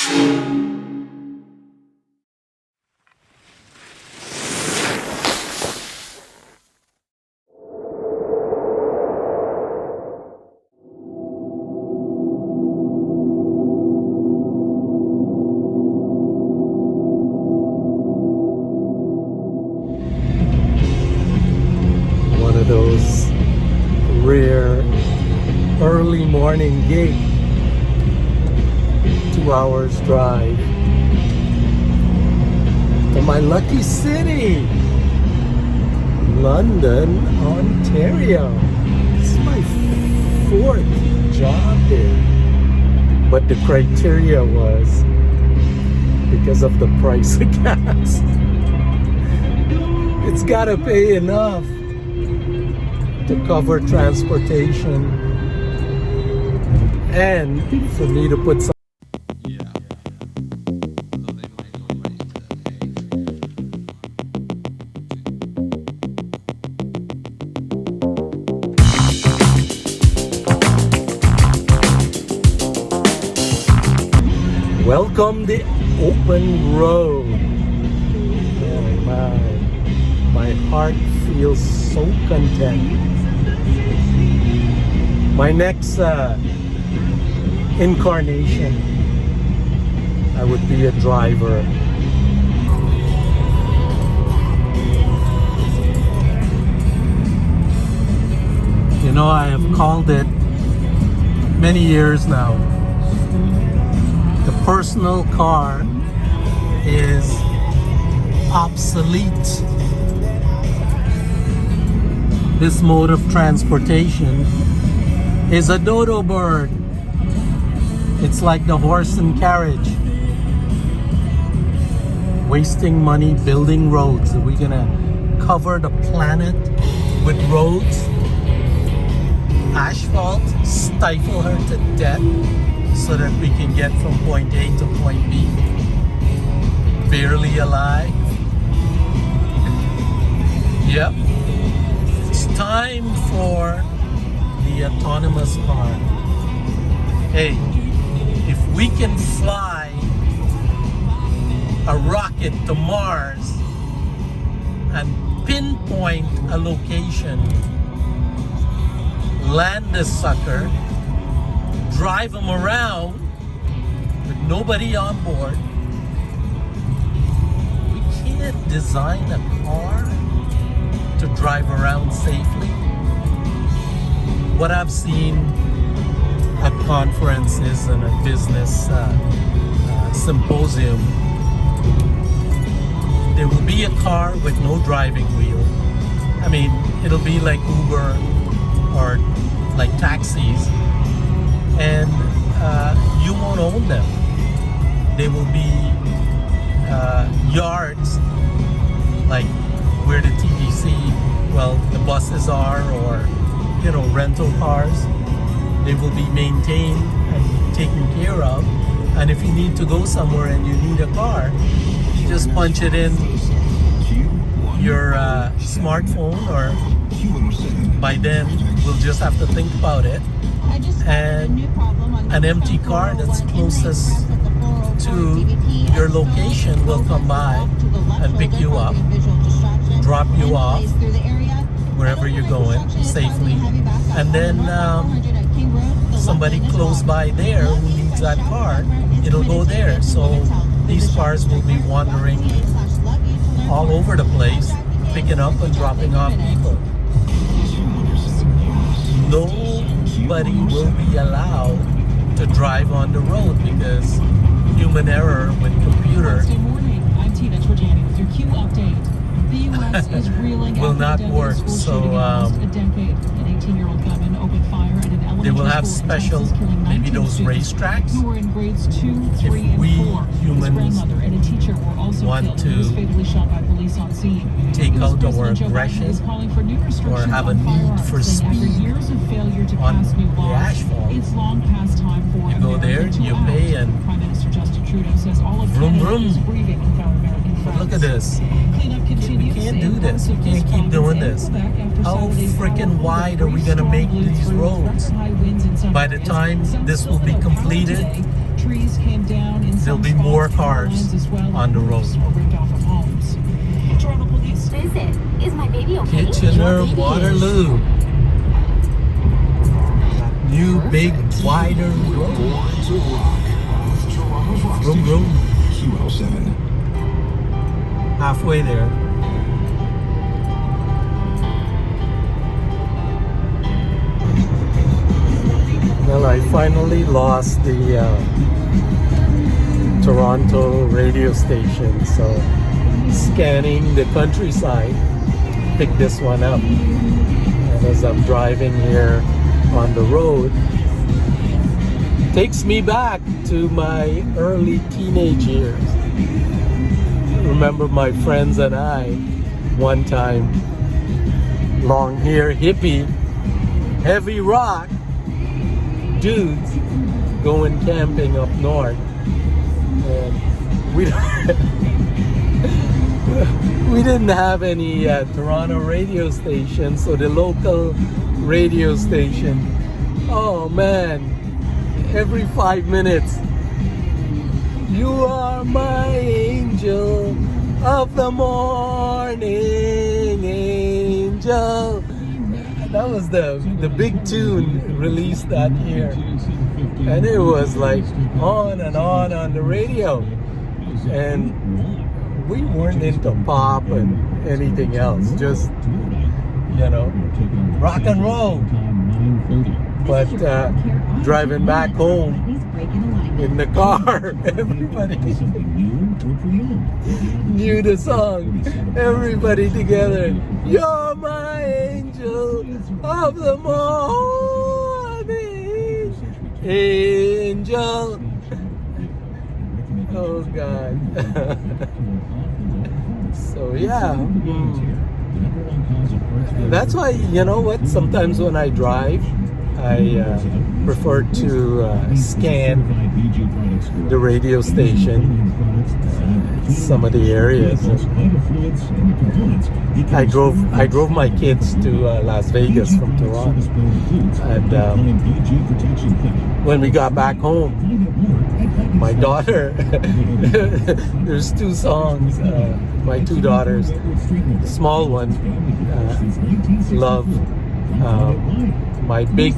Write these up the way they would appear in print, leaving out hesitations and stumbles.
One of those rare early morning gig, 2 hours drive to my lucky city, London, Ontario. This is my 4th job there, but the criteria was because of the price of gas. It's gotta pay enough to cover transportation and for me to put some. Welcome the open road. Oh my heart feels so content. My next incarnation, I would be a driver. You know, I have called it many years now. The personal car is obsolete. This mode of transportation is a dodo bird. It's like the horse and carriage. Wasting money building roads. Are we gonna cover the planet with roads? Asphalt, stifle her to death so that we can get from point A to point B, barely alive. Yep, it's time for the autonomous car. Hey, if we can fly a rocket to Mars and pinpoint a location, land the sucker, drive them around with nobody on board, we can't design a car to drive around safely. What I've seen at conferences and at business symposium, there will be a car with no driving wheel. I mean, it'll be like Uber or like taxis, and you won't own them. They will be yards like where the TTC, well, the buses are, or you know, rental cars. They will be maintained and taken care of, and if you need to go somewhere and you need a car, you just punch it in your smartphone, or by then we'll just have to think about it, and an empty car that's closest to your location will come by and pick you up, drop you off wherever you're going safely, and then somebody close by there who needs that car, it'll go there. So these cars will be wandering all over the place, picking up and dropping off people. Nobody will be allowed to drive on the road because human error with computers will not work. So they will have special, maybe those racetracks. If we humans want to take out our aggression or have a need for speed on the asphalt, you go there, you pay, and vroom vroom. But look at this. We can't do this. We can't keep doing this. How freaking wide are we going to make these roads? By the time this will be completed, there'll be more cars on the road. Is it? Is my baby okay? Kitchener, Waterloo. That new, big, wider road. Vroom, vroom. QL7. Halfway there. Well, I finally lost the Toronto radio station, so scanning the countryside, picked this one up. And as I'm driving here on the road, takes me back to my early teenage years. Remember my friends and I, one time, long hair hippie, heavy rock dudes going camping up north. And we didn't have any Toronto radio station, so the local radio station, oh man, every 5 minutes, you are my angel of the morning, angel. That was the big tune released that year, and it was like on and on the radio, and we weren't into pop and anything else, just, you know, rock and roll. But driving back home in the car, everybody knew the song. Everybody together, you're my angel of the morning, angel. Oh God. So yeah, that's why, you know what, sometimes when I drive, I prefer to scan the radio station, some of the areas. I drove my kids to Las Vegas from Toronto, and when we got back home, my daughter, there's two songs. My two daughters, the small one, love My Big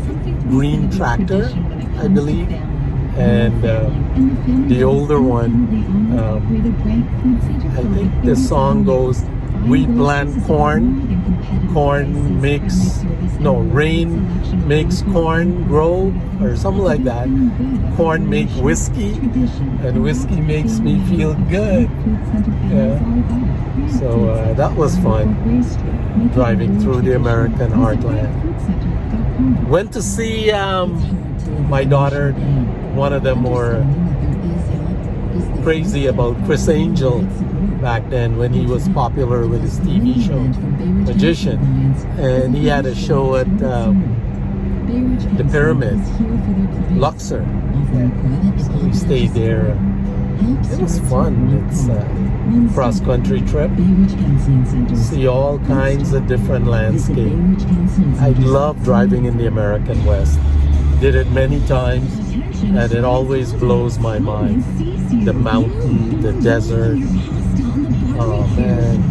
Green Tractor, I believe, and the older one, I think the song goes, we plant corn makes, no, rain makes corn grow, or something like that. Corn make whiskey, and whiskey makes me feel good. Yeah. So that was fun, driving through the American heartland. Went to see my daughter. One of them were crazy about Chris Angel back then when he was popular with his TV show, Magician. And he had a show at the Pyramid, Luxor. So we stayed there. It was fun. It's a cross-country trip. See all kinds of different landscapes. I love driving in the American West. Did it many times, and it always blows my mind. The mountain, the desert, oh man,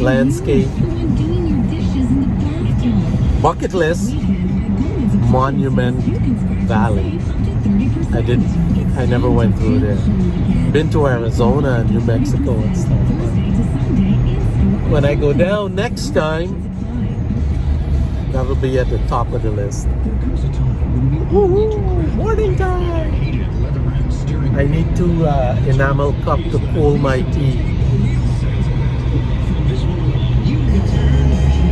landscape. Bucket list, Monument Valley. I never went through there. Been to Arizona and New Mexico and stuff. When I go down next time, that'll be at the top of the list. Woohoo! Morning time! I need to enamel cup to pull my tea.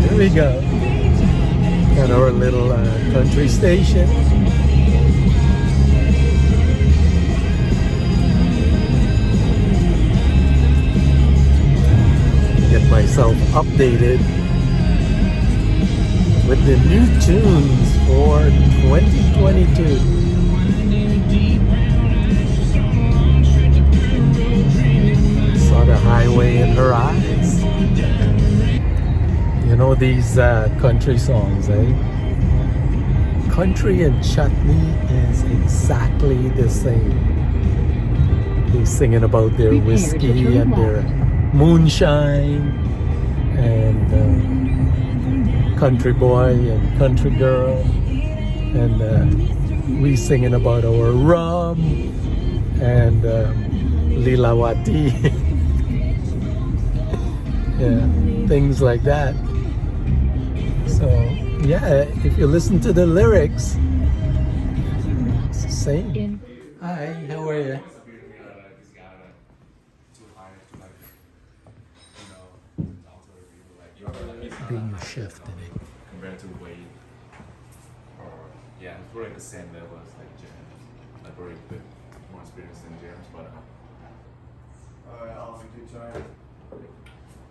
There we go. At our little country station. Get myself updated with the new tunes for 2022. Saw the highway in her eyes. You know these country songs, eh? Country and chutney is exactly the same. They're singing about their whiskey and their moonshine and country boy and country girl, and we singing about our rum and lilawati. Yeah, things like that. So yeah, if you listen to the lyrics, it's the same. Hi, how are you? Being a chef today. Compared to weight, or yeah, it's like the same level as like James, like very bit more experience than James, but I'll do time.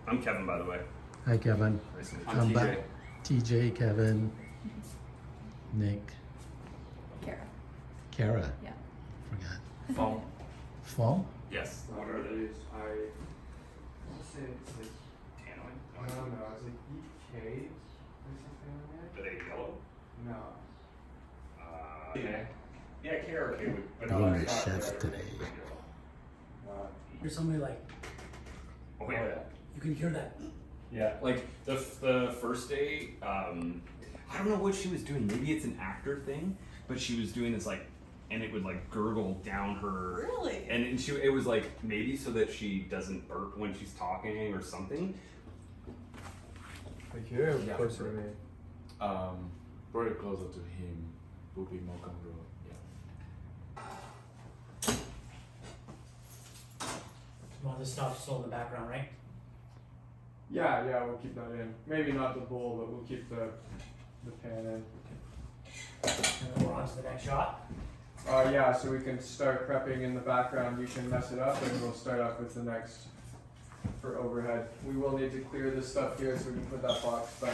I'm Kevin, by the way. Hi, Kevin. I'm TJ. back. TJ, Kevin, Nick, Kara. Kara. Yeah. Forgot. Phone. Fall? Yes. What are these? I want to say it's like, Tannoy? I don't know, it's like EK or something like Are they yellow? that. No. Yeah. Yeah, Kara, okay, but Being no, a it's not chef there. today. Hear somebody like, Oh, yeah. you can hear that. Yeah, like the first day, I don't know what she was doing. Maybe it's an actor thing, but she was doing this like, and it would like gurgle down her. Really? And it was like maybe so that she doesn't burp when she's talking or something. Like here, Yeah. closer to me. very closer to him would be more comfortable. Yeah. All this stuff still in the background, right? Yeah, we'll keep that in. Maybe not the bowl, but we'll keep the pan in. And then we're on to the next shot. Yeah, so we can start prepping in the background. You can mess it up, and we'll start off with the next for overhead. We will need to clear this stuff here so we can put that box back.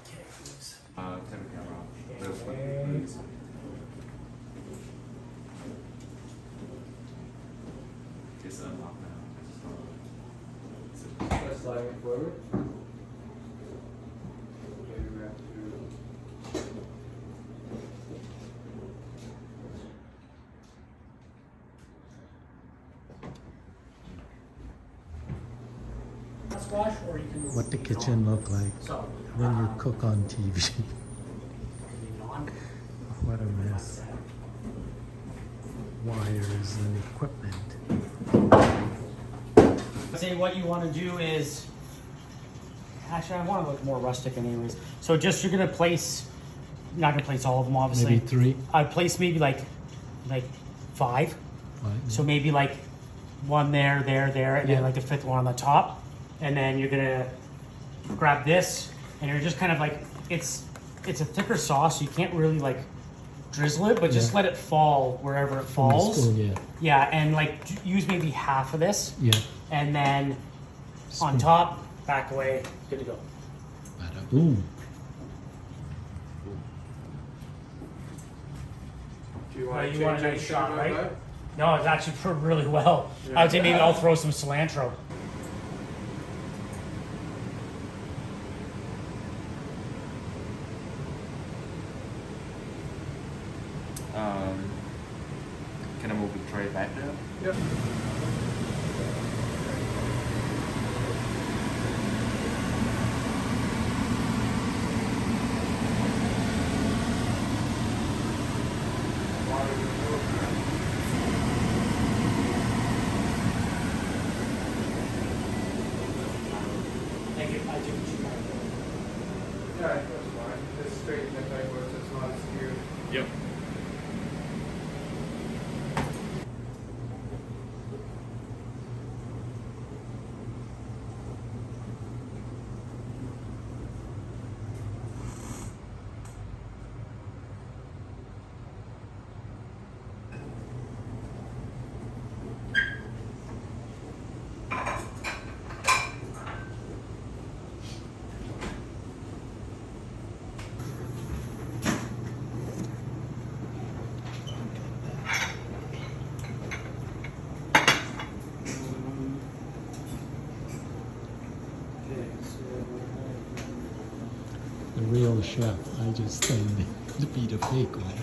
Okay, please. Turn the camera on. This one. Okay. It's unlocked now. Let's slide it forward. Maybe we have to. Squash, or you can. What the kitchen look like So. when you cook on TV. Leave it on. What a mess. Wires and equipment. Say what you want to do is. Actually, I want to look more rustic, anyways. So just you're gonna place. Not gonna place all of them, obviously. Maybe 3. I'd place maybe like 5. Right? So maybe like one there, and Yeah. then like the 5th one on the top. And then you're gonna grab this, and you're just kind of like, it's a thicker sauce, so you can't really like drizzle it, but just Yeah. let it fall wherever it From the falls. spoon, yeah. Yeah, and like use maybe half of this, Yeah. and then on Spoon. top, back away, good to go. Bada boom. Do you Well, want you to want change a nice anything shot, about right? that? No, it's actually turned really well. I would say maybe I'll throw some cilantro. Can I move the tray back there? Yep. Thank you. I do. Yeah, I think that's fine. Just straighten it backwards, it's not skewed. Yep. The real chef. I just stand to be the fake one.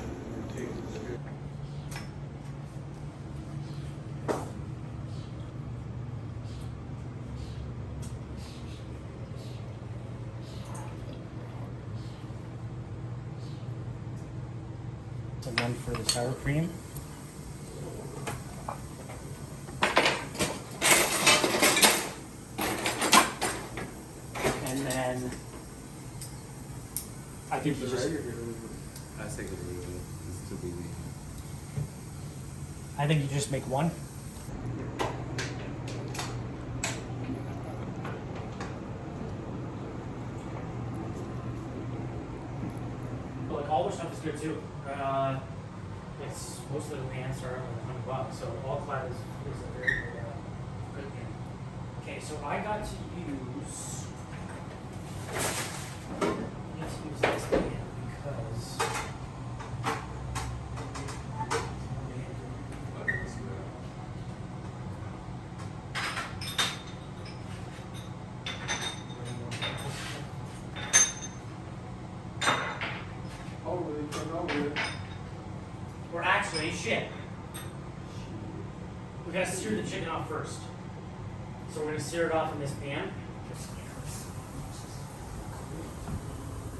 one for the sour cream. And then I think you just, I think it's too busy. I think you just make one. But like all the stuff is good too. It's most of the pants are like $100, so all clad is a very good pan. Okay, so I got to use. I need to use this pan because. Or actually, shit. We gotta sear the chicken off first. So we're gonna sear it off in this pan.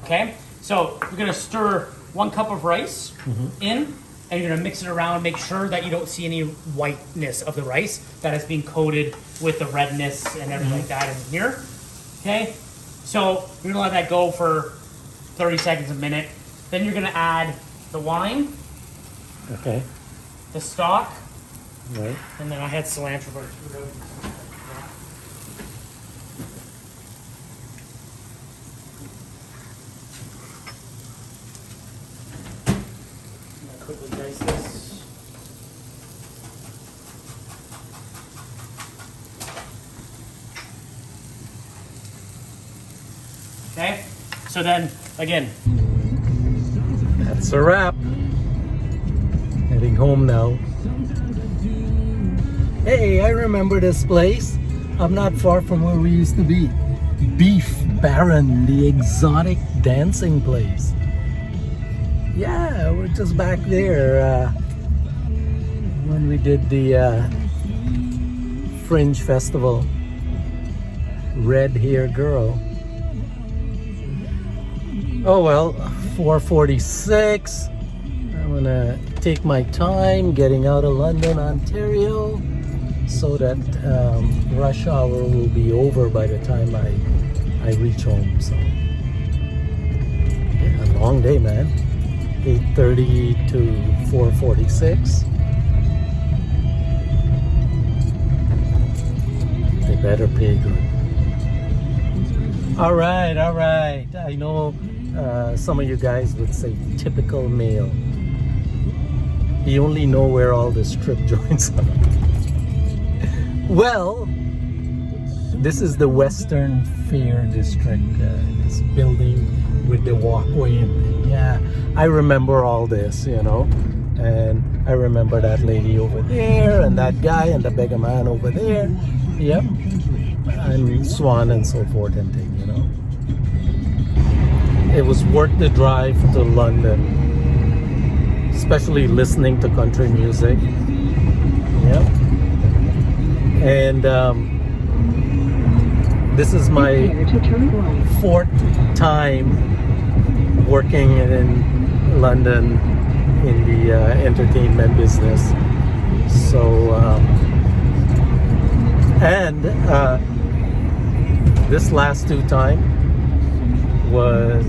Okay, so you're gonna stir 1 cup of rice in, and you're gonna mix it around, make sure that you don't see any whiteness of the rice, that it's being coated with the redness and everything like that in here. Okay, so you're gonna let that go for 30 seconds, a minute. Then you're gonna add the wine, Okay. the stock, Right. and then I had cilantro. But I'm gonna quickly dice this. Okay, so then again, That's a wrap. Heading home now. Hey, I remember this place. I'm not far from where we used to be. Beef Baron, the exotic dancing place. Yeah, we're just back there when we did the Fringe Festival. Red Hair Girl. Oh well, 4:46. I'm gonna take my time getting out of London, Ontario, so that rush hour will be over by the time I reach home. So yeah, a long day, man. 8:30 to 4:46. They better pay good. All right. I know some of you guys would say typical male. You only know where all the strip joints are. Well, this is the Western Fair District. This building with the walkway. Yeah, I remember all this, you know. And I remember that lady over there, and that guy, and the beggar man over there. Yep. And Swan and so forth and thing, you know. It was worth the drive to London, especially listening to country music. Yep. And this is my 4th time working in London in the entertainment business. So, this last 2 times was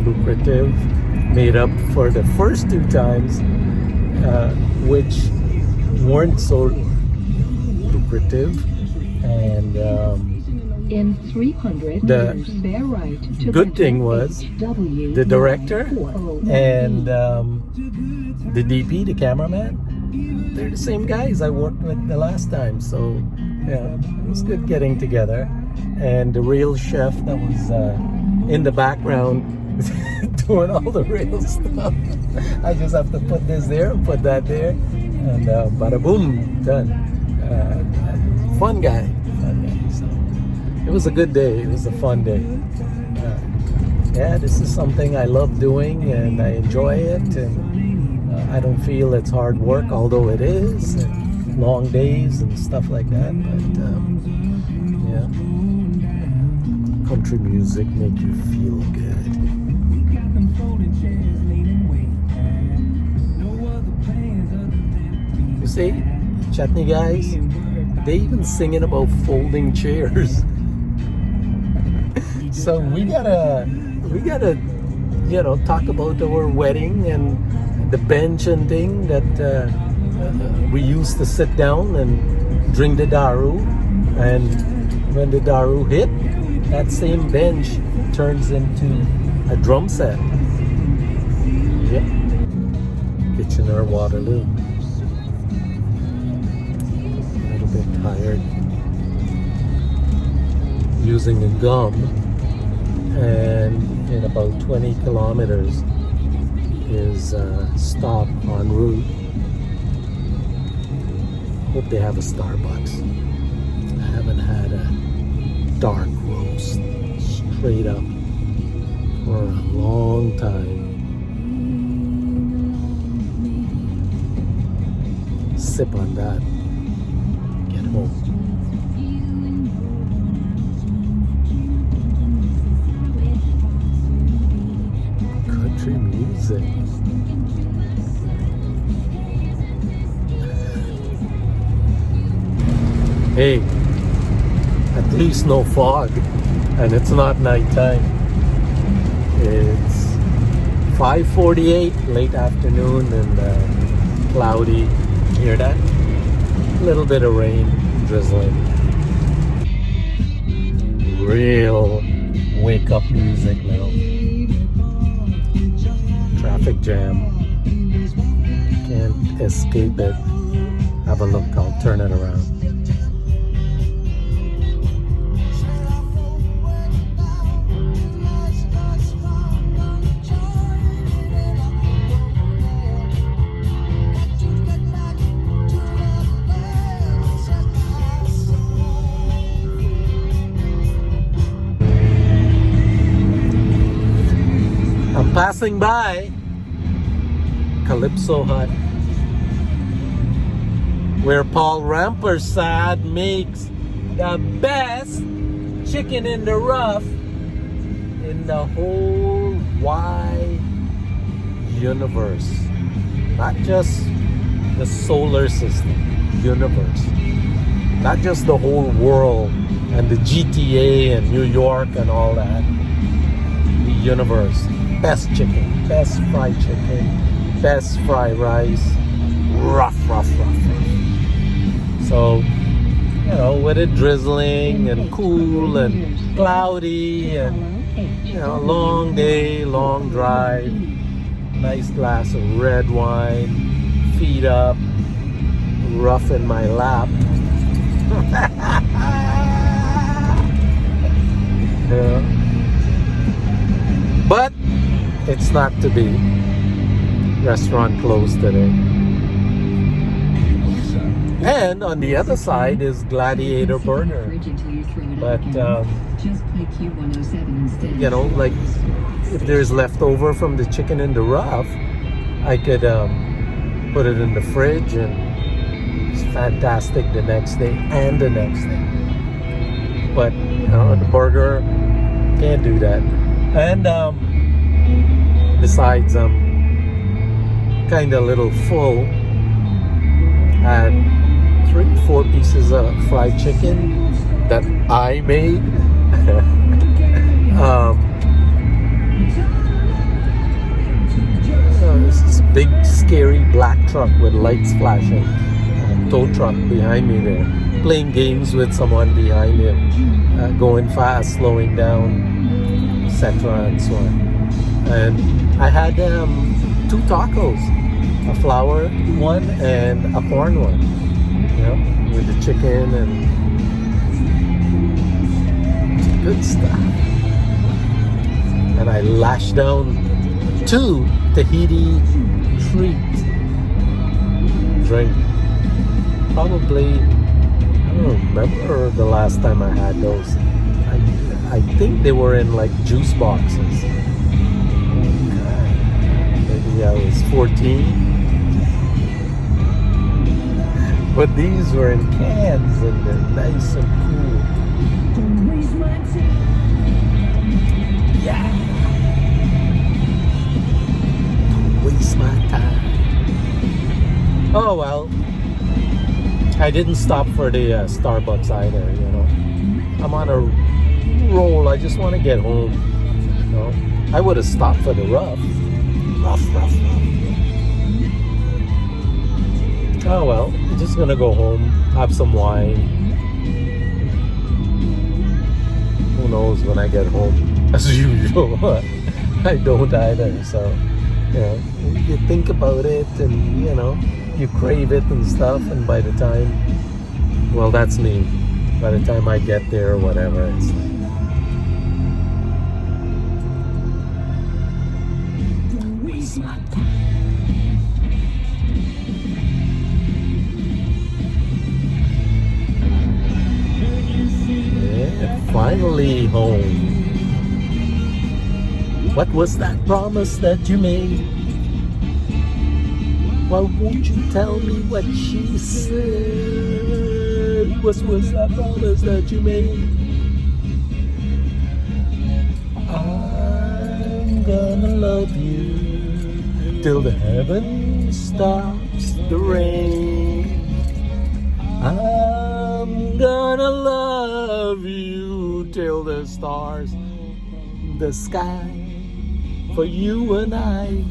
lucrative, made up for the first 2 times, which weren't so lucrative. And in 300 the meters, bear right to good thing was the director and the DP, the cameraman, they're the same guys I worked with the last time. So yeah, it was good getting together. And the real chef that was in the background doing all the real stuff. I just have to put this there, put that there, and bada boom, done. Fun guy. So it was a good day. It was a fun day. Yeah, this is something I love doing and I enjoy it, and I don't feel it's hard work, although it is, and long days and stuff like that. But yeah, country music make you feel good. You see, chutney guys, they even singing about folding chairs. So we gotta, you know, talk about our wedding and the bench and thing that we used to sit down and drink the daru. And when the daru hit, that same bench turns into a drum set. Yep. Kitchener Waterloo. A little bit tired. Using a gum, and in about 20 kilometers is a stop en route. Hope they have a Starbucks. I haven't had a dark roast straight up for a long time. Sip on that. Get home. Country music. Hey, at least no fog, and it's not nighttime. It's 5:48, late afternoon, and cloudy. Hear that? A little bit of rain, drizzling. Real wake-up music now. Traffic jam. Can't escape it. Have a look, I'll turn it around. I'm passing by Calypso Hut, where Paul Rampersad makes the best chicken in the rough in the whole wide universe. Not just the solar system, universe. Not just the whole world and the GTA and New York and all that. The universe. Best chicken, best fried chicken, best fried rice, rough. So, you know, with it drizzling and cool and cloudy and, you know, long day, long drive, nice glass of red wine, feet up, rough in my lap. Yeah. But it's not to be. Restaurant closed today. And on the other side is Gladiator Burger. But, you know, like, if there's leftover from the chicken in the rough, I could put it in the fridge and it's fantastic the next day and the next day. But, you know, the burger, can't do that. And, besides, I'm kind of a little full. Had 3-4 pieces of fried chicken that I made. This big scary black truck with lights flashing, tow truck behind me there, playing games with someone behind him, going fast, slowing down, etc. and so on. And I had 2 tacos, a flour one and a corn one, you know, with the chicken and good stuff. And I lashed down 2 Tahiti treat drink. Probably, I don't remember the last time I had those. I think they were in like juice boxes. Maybe I was 14. But these were in cans and they're nice and cool. Yeah. Don't waste my time. Oh well, I didn't stop for the Starbucks either, you know. I'm on a roll. I just want to get home, you know. I would have stopped for the rough. Oh well, I'm just gonna go home, have some wine. Who knows when I get home? As usual, I don't either. So, you know, you think about it, and you know, you crave it and stuff. And by the time, well, that's me. By the time I get there, or whatever, it's like, finally home. What was that promise that you made? Why won't you tell me what she said? What was that promise that you made? I'm gonna love you till the heaven stops the rain. I'm gonna love you till the stars, the sky, for you and I.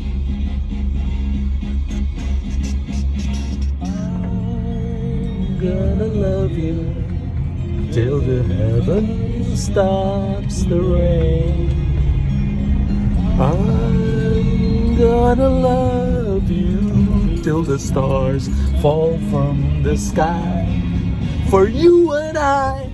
I'm gonna love you till the heaven stops the rain. I'm gonna love you till the stars fall from the sky, for you and I.